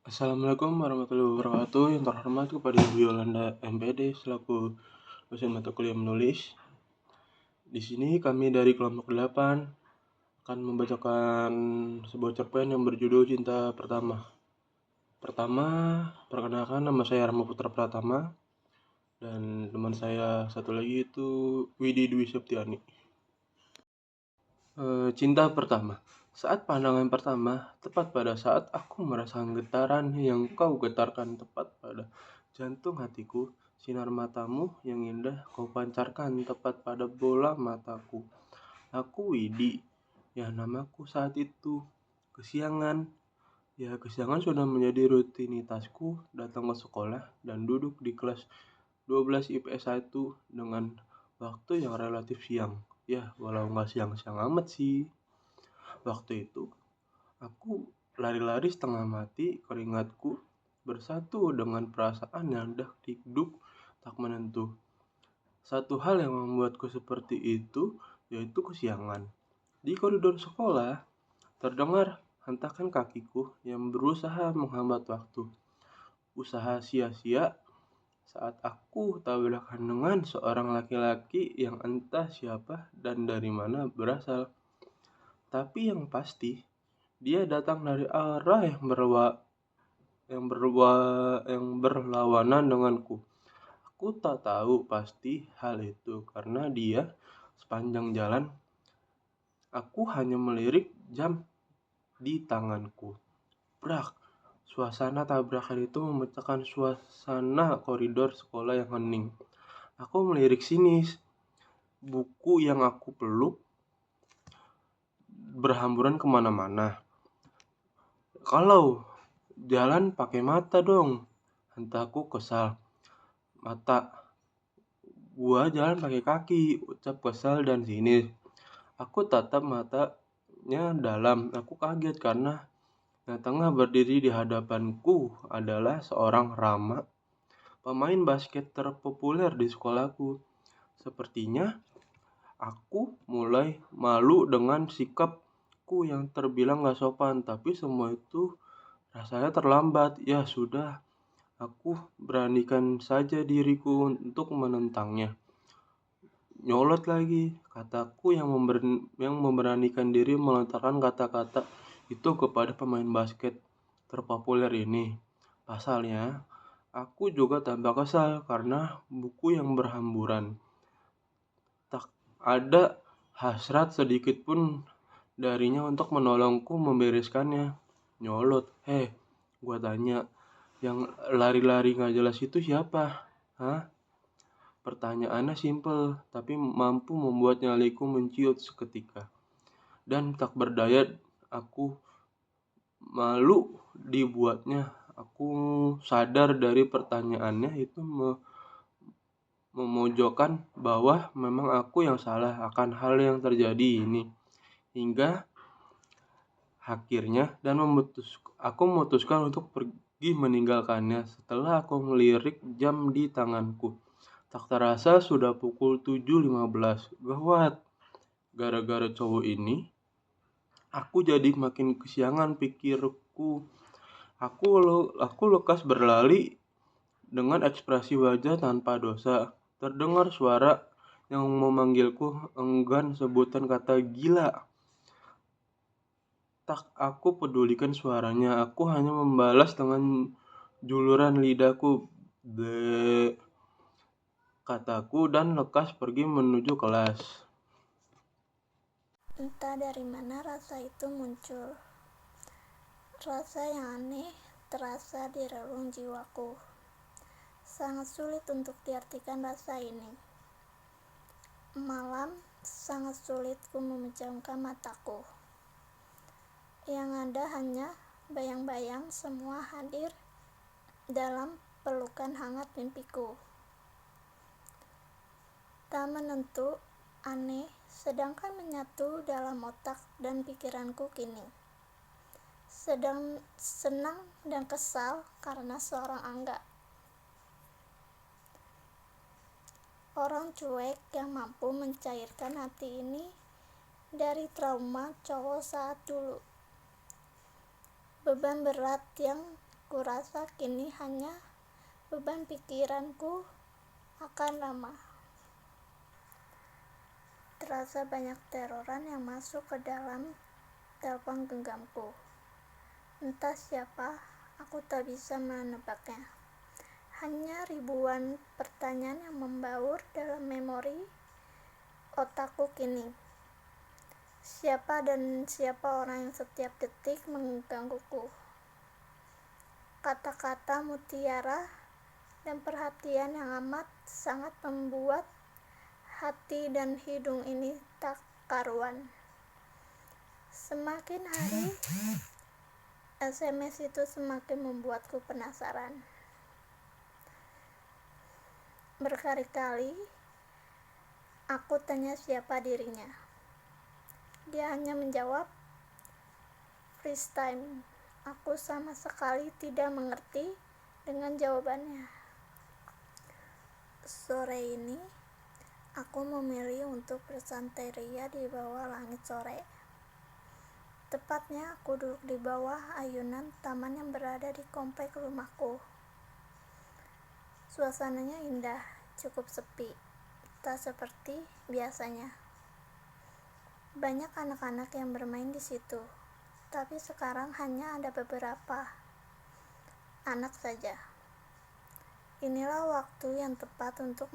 Assalamualaikum warahmatullahi wabarakatuh. Yang terhormat kepada Ibu Yolanda MPD selaku dosen mata kuliah menulis. Di sini kami dari kelompok 8 akan membacakan sebuah cerpen yang berjudul Cinta Pertama. Pertama, perkenalkan, nama saya Rama Putra Pratama dan teman saya satu lagi itu Widi Dwi Septiani. Cinta pertama. Saat pandangan pertama, tepat pada saat aku merasakan getaran yang kau getarkan tepat pada jantung hatiku, sinar matamu yang indah kau pancarkan tepat pada bola mataku. Aku Widi, ya namaku saat itu. Kesiangan, ya kesiangan sudah menjadi rutinitasku datang ke sekolah dan duduk di kelas 12 IPS 1 dengan waktu yang relatif siang. Ya, walau nggak siang-siang amat sih. Waktu itu, aku lari-lari setengah mati, keringatku bersatu dengan perasaan yang dak-dikduk tak menentu. Satu hal yang membuatku seperti itu, yaitu kesiangan. Di koridor sekolah, terdengar hentakan kakiku yang berusaha menghambat waktu. Usaha sia-sia saat aku tabrakan dengan seorang laki-laki yang entah siapa dan dari mana berasal. Tapi yang pasti, dia datang dari arah yang berlawanan denganku. Aku tak tahu pasti hal itu karena dia sepanjang jalan aku hanya melirik jam di tanganku. Brak. Suasana tabrakan itu memecahkan suasana koridor sekolah yang hening. Aku melirik sinis. Buku yang aku peluk berhamburan kemana-mana. Kalau jalan pakai mata dong, hentakku kesal. Mata, gua jalan pakai kaki, ucap kesal dan sinis. Aku tatap matanya dalam. Aku kaget karena yang tengah berdiri di hadapanku adalah seorang Rama, pemain basket terpopuler di sekolahku. Sepertinya aku mulai malu dengan sikapku yang terbilang gak sopan, tapi semua itu rasanya terlambat. Ya sudah, aku beranikan saja diriku untuk menentangnya. Nyolot lagi, kataku yang memberanikan diri melontarkan kata-kata itu kepada pemain basket terpopuler ini. Pasalnya, aku juga tambah kesal karena buku yang berhamburan. Tak ada hasrat sedikit pun darinya untuk menolongku membereskannya. Nyolot, gua tanya, yang lari-lari gak jelas itu siapa? Hah? Pertanyaannya simpel, tapi mampu membuat nyaliku menciut seketika. Dan tak berdaya, aku malu dibuatnya. Aku sadar dari pertanyaannya itu memojokkan bahwa memang aku yang salah akan hal yang terjadi ini. Hingga akhirnya aku memutuskan untuk pergi meninggalkannya setelah aku melirik jam di tanganku. Tak terasa sudah pukul 7.15. Gawat. Gara-gara cowok ini, aku jadi makin kesiangan pikirku. Aku lekas berlari dengan ekspresi wajah tanpa dosa. Terdengar suara yang memanggilku, enggan sebutan kata gila. Tak aku pedulikan suaranya, aku hanya membalas dengan juluran lidahku. Be, kataku dan lekas pergi menuju kelas. Entah dari mana rasa itu muncul. Rasa yang aneh terasa di relung jiwaku. Sangat sulit untuk diartikan rasa ini. Malam sangat sulit ku memejamkan mataku. Yang ada hanya bayang-bayang semua hadir dalam pelukan hangat mimpiku. Tak menentu, aneh, sedangkan menyatu dalam otak dan pikiranku kini. Sedang senang dan kesal karena seorang Angga. Orang cuek yang mampu mencairkan hati ini dari trauma cowok saat dulu. Beban berat yang kurasa kini hanya beban pikiranku akan Rama. Terasa banyak teroran yang masuk ke dalam telepon genggamku. Entah siapa, aku tak bisa menebaknya. Hanya ribuan pertanyaan yang membaur dalam memori otakku kini. Siapa orang yang setiap detik menggangguku? Kata-kata mutiara dan perhatian yang amat sangat membuat hati dan hidung ini tak karuan. Semakin hari, SMS itu semakin membuatku penasaran. Berkali-kali, aku tanya siapa dirinya. Dia hanya menjawab, "Freeze time." Aku sama sekali tidak mengerti dengan jawabannya. Sore ini, aku memilih untuk bersantai ria di bawah langit sore. Tepatnya aku duduk di bawah ayunan taman yang berada di komplek rumahku. Suasananya indah, cukup sepi, tak seperti biasanya. Banyak anak-anak yang bermain di situ, tapi sekarang hanya ada beberapa anak saja. Inilah waktu yang tepat untuk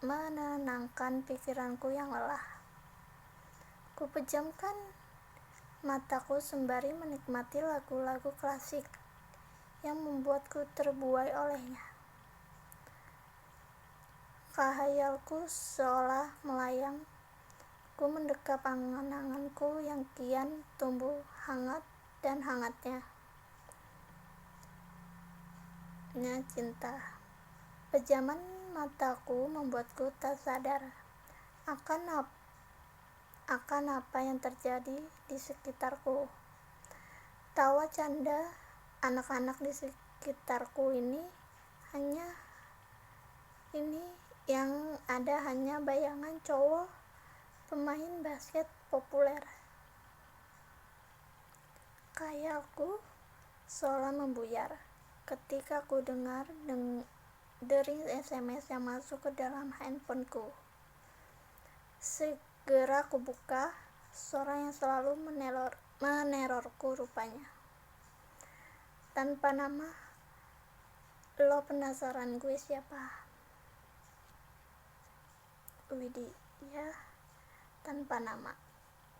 menenangkan pikiranku yang lelah. Kupejamkan mataku sembari menikmati lagu-lagu klasik yang membuatku terbuai olehnya. Khayalku seolah melayang. Ku mendekap angan-anganku yang kian tumbuh hangat dan hangatnya. Cinta. Pejaman mataku membuatku tak sadar akan apa yang terjadi di sekitarku. Tawa canda anak-anak di sekitarku ini yang ada hanya bayangan cowok pemain basket populer. Khayalku seolah membuyar ketika ku dengar dering SMS yang masuk ke dalam handphoneku. Segera ku buka, suara yang selalu menerorku rupanya. Tanpa nama, lo penasaran gue siapa? Widya, tanpa nama.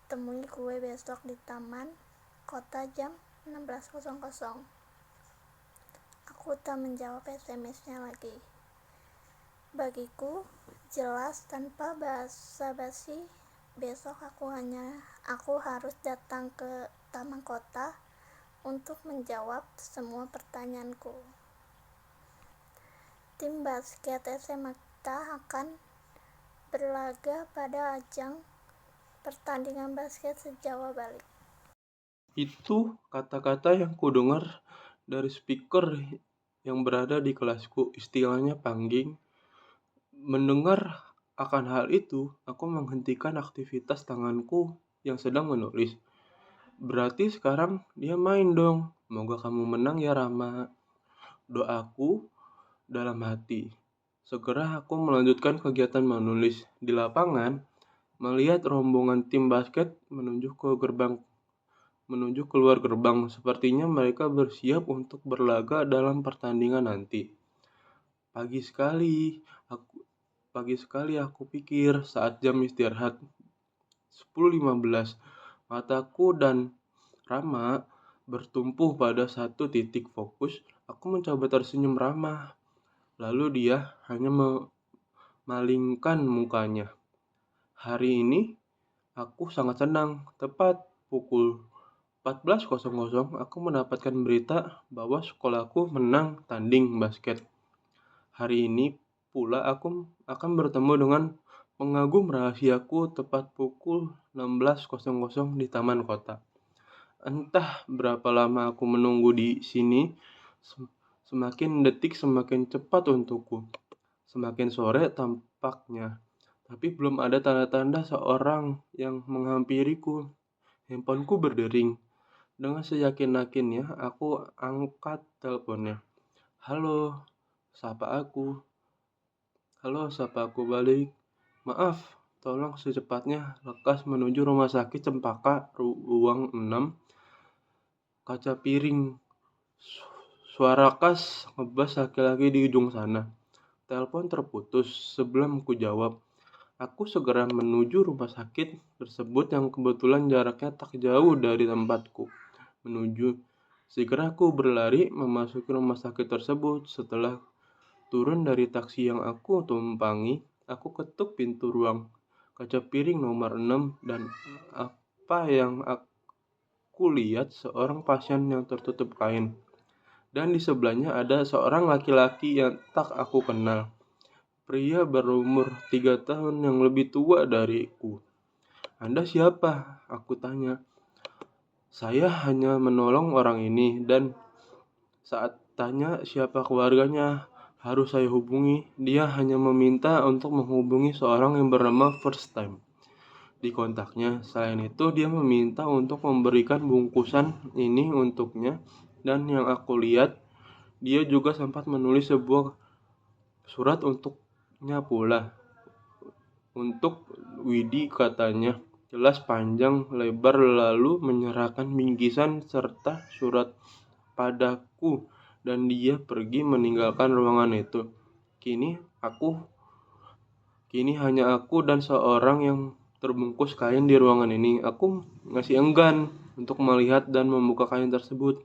Temui gue besok di taman kota jam 16.00. Aku tak menjawab SMS-nya lagi. Bagiku, jelas tanpa basa-basi, besok aku harus datang ke taman kota untuk menjawab semua pertanyaanku. Tim basket SMA kita akan berlaga pada ajang pertandingan basket se-Jawa Bali. Itu kata-kata yang kudengar dari speaker yang berada di kelasku, istilahnya pangging. Mendengar akan hal itu, aku menghentikan aktivitas tanganku yang sedang menulis. Berarti sekarang dia main dong. Semoga kamu menang ya Rama. Doaku dalam hati. Segera aku melanjutkan kegiatan menulis. Di lapangan, melihat rombongan tim basket menuju keluar gerbang. Sepertinya mereka bersiap untuk berlaga dalam pertandingan nanti. Pagi sekali aku pikir saat jam istirahat 10.15, mataku dan Rama bertumpu pada satu titik fokus. Aku mencoba tersenyum ramah, lalu dia hanya memalingkan mukanya. Hari ini aku sangat senang. Tepat pukul 14.00 aku mendapatkan berita bahwa sekolahku menang tanding basket. Hari ini pula aku akan bertemu dengan pengagum rahasiaku tepat pukul 16.00 di taman kota. Entah berapa lama aku menunggu di sini, semakin detik semakin cepat untukku. Semakin sore tampaknya, tapi belum ada tanda-tanda seorang yang menghampiriku. Handphoneku berdering, Dengan seyakin-yakinnya, aku angkat teleponnya. Halo, sapa aku. Halo, sapa aku balik. Maaf, tolong secepatnya lekas menuju rumah sakit Cempaka, ruang 6, kaca piring. Suara khas ngebas laki-laki di ujung sana. Telepon terputus sebelum ku jawab. Aku segera menuju rumah sakit tersebut yang kebetulan jaraknya tak jauh dari tempatku menuju. Segera aku berlari memasuki rumah sakit tersebut. Setelah turun dari taksi yang aku tumpangi, aku ketuk pintu ruang kaca piring nomor 6 dan apa yang aku lihat seorang pasien yang tertutup kain. Dan di sebelahnya ada seorang laki-laki yang tak aku kenal. Pria berumur 3 tahun yang lebih tua dariku. Anda siapa? Aku tanya. Saya hanya menolong orang ini dan saat tanya siapa keluarganya harus saya hubungi, dia hanya meminta untuk menghubungi seorang yang bernama First Time di kontaknya. Selain itu, dia meminta untuk memberikan bungkusan ini untuknya dan yang aku lihat, dia juga sempat menulis sebuah surat untuknya pula. Untuk Widi katanya, jelas panjang lebar lalu menyerahkan bingkisan serta surat padaku dan dia pergi meninggalkan ruangan itu. Kini hanya aku dan seorang yang terbungkus kain di ruangan ini. Aku masih enggan untuk melihat dan membuka kain tersebut.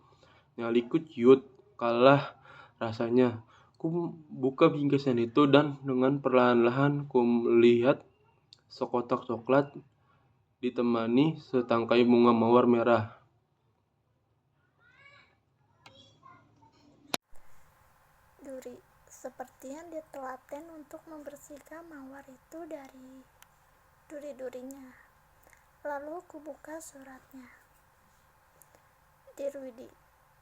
Nyaliku ciut kalah rasanya. Ku buka bingkisan itu dan dengan perlahan-lahan ku melihat sekotak coklat ditemani setangkai bunga mawar merah. Duri, sepertinya dia telaten untuk membersihkan mawar itu dari duri-durinya. Lalu kubuka suratnya. Dear Widi,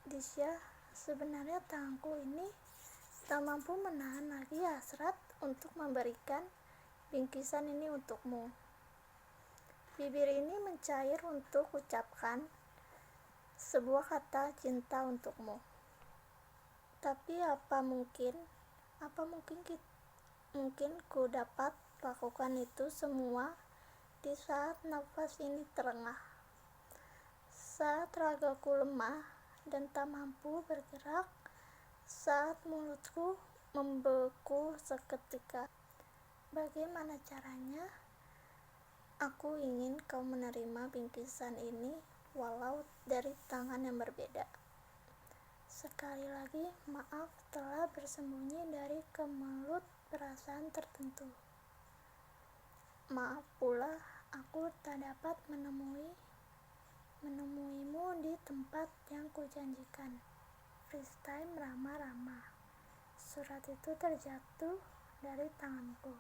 Disya, sebenarnya tanganku ini tak mampu menahan lagi hasrat untuk memberikan bingkisan ini untukmu. Bibir ini mencair untuk ucapkan sebuah kata cinta untukmu. Tapi apa mungkin ku dapat lakukan itu semua di saat nafas ini terengah, saat ragaku lemah dan tak mampu bergerak, saat mulutku membeku seketika. Bagaimana caranya? Aku ingin kau menerima bingkisan ini walau dari tangan yang berbeda. Sekali lagi, maaf telah bersembunyi dari kemelut perasaan tertentu. Maaf pula, aku tak dapat menemuimu di tempat yang kujanjikan. Freestyle Rama-Rama. Surat itu terjatuh dari tanganku.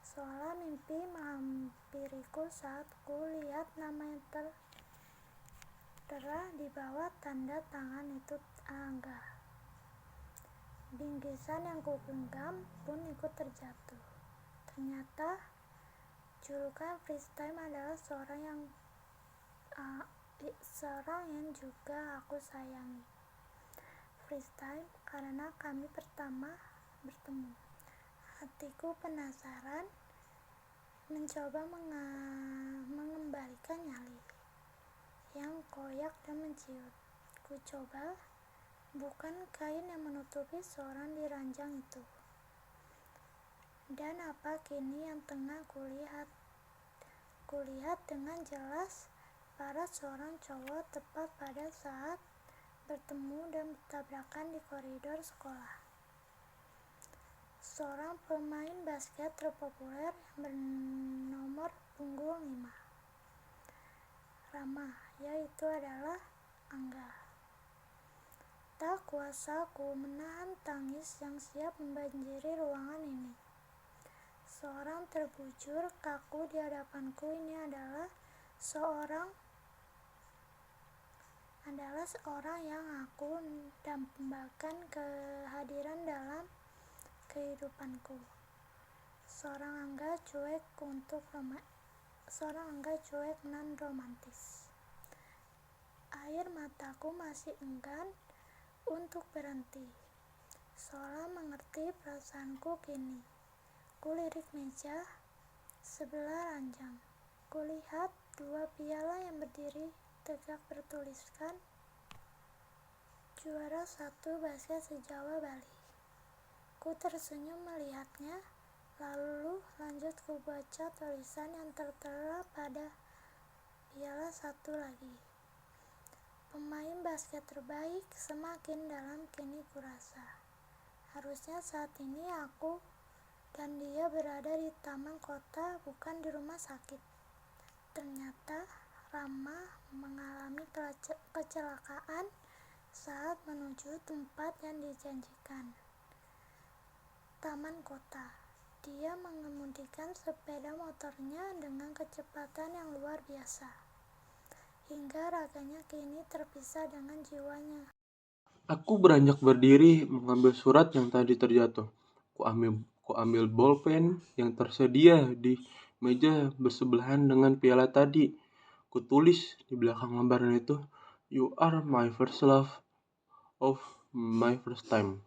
Seolah mimpi menghampiriku saat ku lihat nama yang tertera di bawah tanda tangan itu Angga. Bingkisan yang ku genggam pun ikut terjatuh. Ternyata julukan Freestyle adalah seorang yang juga aku sayangi. Freestyle karena kami pertama bertemu. Hatiku penasaran, mencoba mengembalikan nyali yang koyak dan menciut. Ku coba bukan kain yang menutupi seorang di ranjang itu. Dan apa kini yang tengah kulihat dengan jelas para seorang cowok tepat pada saat bertemu dan bertabrakan di koridor sekolah. Seorang pemain basket terpopuler yang bernomor punggung 5. Rama, yaitu adalah Angga. Tak kuasa ku menahan tangis yang siap membanjiri ruangan ini. Seorang terbujur kaku di hadapanku ini adalah seorang yang aku dambakan kehadiran dalam kehidupanku. Seorang Angga cuek non romantis. Ayo mataku masih enggan untuk berhenti, seolah mengerti perasaanku kini. Kulirik meja sebelah ranjang. Kulihat dua piala yang berdiri tegak bertuliskan juara 1 basket sejawa Bali. Ku tersenyum melihatnya, lalu lanjut ku baca tulisan yang tertera pada piala satu lagi. Pemain basket terbaik semakin dalam kini kurasa. Harusnya saat ini aku dan dia berada di taman kota, bukan di rumah sakit. Ternyata Rama mengalami kecelakaan saat menuju tempat yang dijanjikan, taman kota. Dia mengemudikan sepeda motornya dengan kecepatan yang luar biasa, hingga raganya kini terpisah dengan jiwanya. Aku beranjak berdiri mengambil surat yang tadi terjatuh. Ku ambil bolpen yang tersedia di meja bersebelahan dengan piala tadi. Ku tulis di belakang lembaran itu, "You are my first love of my first time."